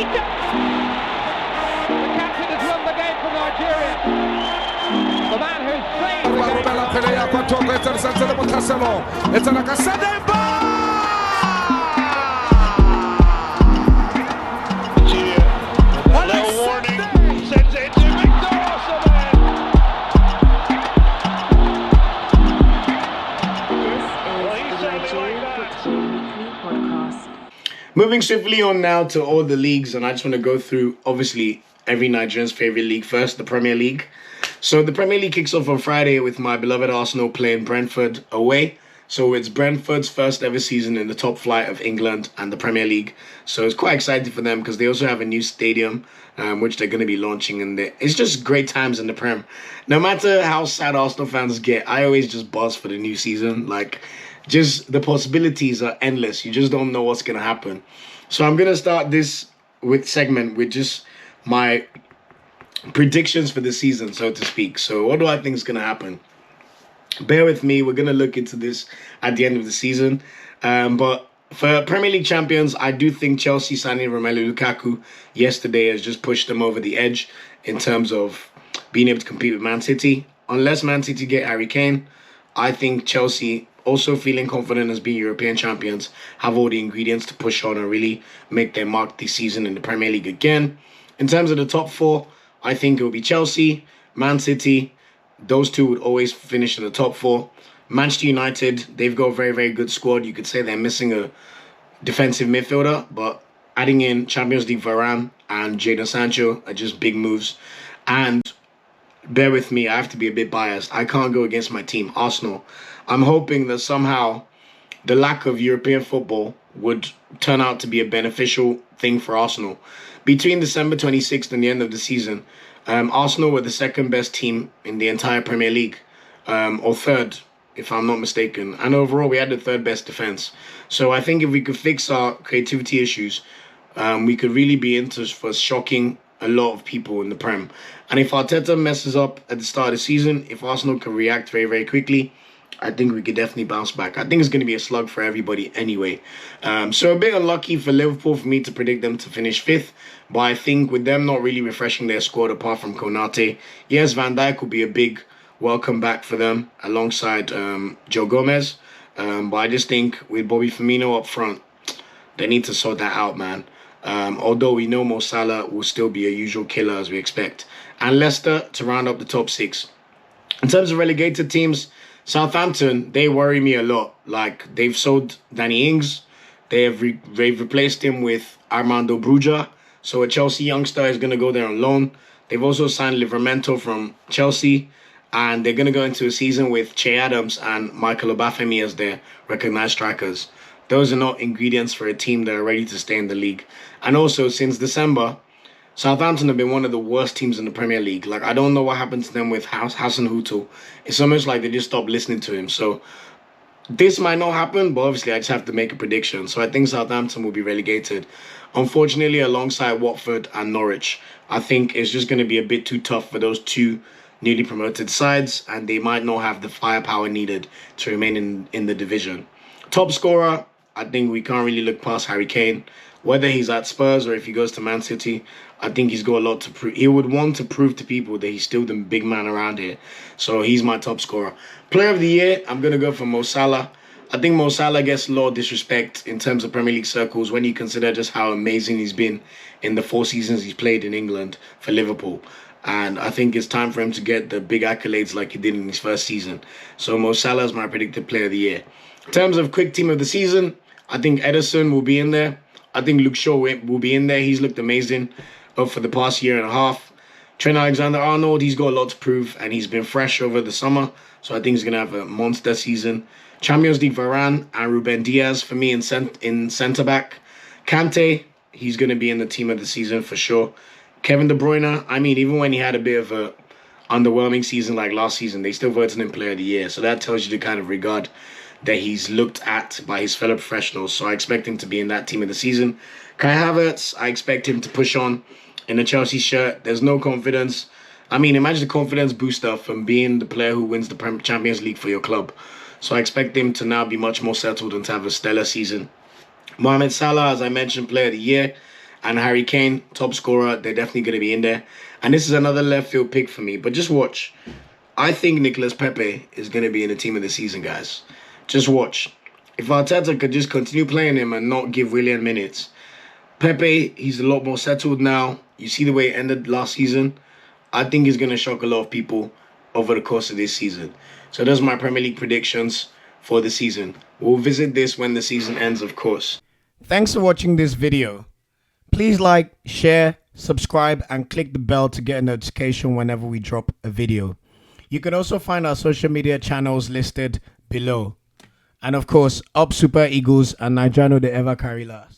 The captain has won the game for Nigeria. The man who's played the game. Bella pelea kwa Togo itarisantele Mutaselo. Itaraka Sademba! A little warning sends it to Victor Osimhen. Moving swiftly on now to all the leagues, and I just want to go through, obviously, every Nigerian's favorite league first, the Premier League. So the Premier League kicks off on Friday with my beloved Arsenal playing Brentford away. So it's Brentford's first ever season in the top flight of England and the Premier League. So it's quite exciting for them because they also have a new stadium, which they're going to be launching. And it's just great times in the Prem. No matter how sad Arsenal fans get, I always just buzz for the new season. Like, just the possibilities are endless. You just don't know what's going to happen. So I'm going to start this segment with just my predictions for the season, so to speak. So what do I think is going to happen? Bear with me. We're going to look into this at the end of the season. But for Premier League champions, I do think Chelsea signing Romelu Lukaku yesterday has just pushed them over the edge in terms of being able to compete with Man City. Unless Man City get Harry Kane, I think Chelsea, also feeling confident as being European champions, have all the ingredients to push on and really make their mark this season in the Premier League again. In terms of the top four, I think it will be Chelsea, Man City. Those two would always finish in the top four. Manchester United, they've got a very, very good squad. You could say they're missing a defensive midfielder, but adding in Champions League Varane and Jadon Sancho are just big moves. And bear with me, I have to be a bit biased. I can't go against my team, Arsenal. I'm hoping that somehow the lack of European football would turn out to be a beneficial thing for Arsenal. Between December 26th and the end of the season, Arsenal were the second best team in the entire Premier League, or third, if I'm not mistaken. And overall, we had the third best defense. So I think if we could fix our creativity issues, we could really be into for shocking a lot of people in the Prem. And if Arteta messes up at the start of the season, if Arsenal can react very, very quickly, I think we could definitely bounce back. I think it's going to be a slug for everybody anyway. So a bit unlucky for Liverpool for me to predict them to finish fifth. But I think with them not really refreshing their squad apart from Konate, yes, Van Dijk will be a big welcome back for them alongside Joe Gomez. But I just think with Bobby Firmino up front, they need to sort that out, man. Although we know Mo Salah will still be a usual killer as we expect. And Leicester to round up the top six. In terms of relegated teams, Southampton, they worry me a lot. Like, they've sold Danny Ings. They've replaced him with Armando Bruja. So a Chelsea youngster is going to go there on loan. They've also signed Livramento from Chelsea. And they're going to go into a season with Che Adams and Michael Obafemi as their recognized strikers. Those are not ingredients for a team that are ready to stay in the league. And also, since December, Southampton have been one of the worst teams in the Premier League. Like, I don't know what happened to them with Hassan Hutel. It's almost like they just stopped listening to him. So this might not happen, but obviously I just have to make a prediction. So I think Southampton will be relegated. Unfortunately, alongside Watford and Norwich, I think it's just going to be a bit too tough for those two newly promoted sides, and they might not have the firepower needed to remain in the division. Top scorer, I think we can't really look past Harry Kane. Whether he's at Spurs or if he goes to Man City, I think he's got a lot to prove. He would want to prove to people that he's still the big man around here. So he's my top scorer. Player of the year, I'm going to go for Mo Salah. I think Mo Salah gets a lot of disrespect in terms of Premier League circles when you consider just how amazing he's been in the 4 seasons he's played in England for Liverpool. And I think it's time for him to get the big accolades like he did in his first season. So Mo Salah is my predicted player of the year. In terms of quick team of the season, I think Ederson will be in there. I think Luke Shaw will be in there. He's looked amazing for the past year and a half. Trent Alexander-Arnold, he's got a lot to prove, and he's been fresh over the summer. So I think he's going to have a monster season. Champions League Varane and Ruben Diaz for me in centre-back. Kante, he's going to be in the team of the season for sure. Kevin De Bruyne, I mean, even when he had a bit of a underwhelming season like last season, they still voted him player of the year. So that tells you the kind of regard that he's looked at by his fellow professionals. So I expect him to be in that team of the season. Kai Havertz, I expect him to push on in a Chelsea shirt. There's no confidence. I mean, imagine the confidence booster from being the player who wins the Champions League for your club. So I expect him to now be much more settled and to have a stellar season. Mohamed Salah, as I mentioned, player of the year. and Harry Kane, top scorer. They're definitely going to be in there. And this is another left field pick for me. But just watch. I think Nicolas Pepe is going to be in the team of the season, guys. Just watch. If Arteta could just continue playing him and not give Willian minutes. Pepe, he's a lot more settled now. You see the way it ended last season. I think he's going to shock a lot of people over the course of this season. So those are my Premier League predictions for the season. We'll visit this when the season ends, of course. Thanks for watching this video. Please like, share, subscribe, and click the bell to get a notification whenever we drop a video. You can also find our social media channels listed below. And of course, up Super Eagles and Nigeriano the ever carry last.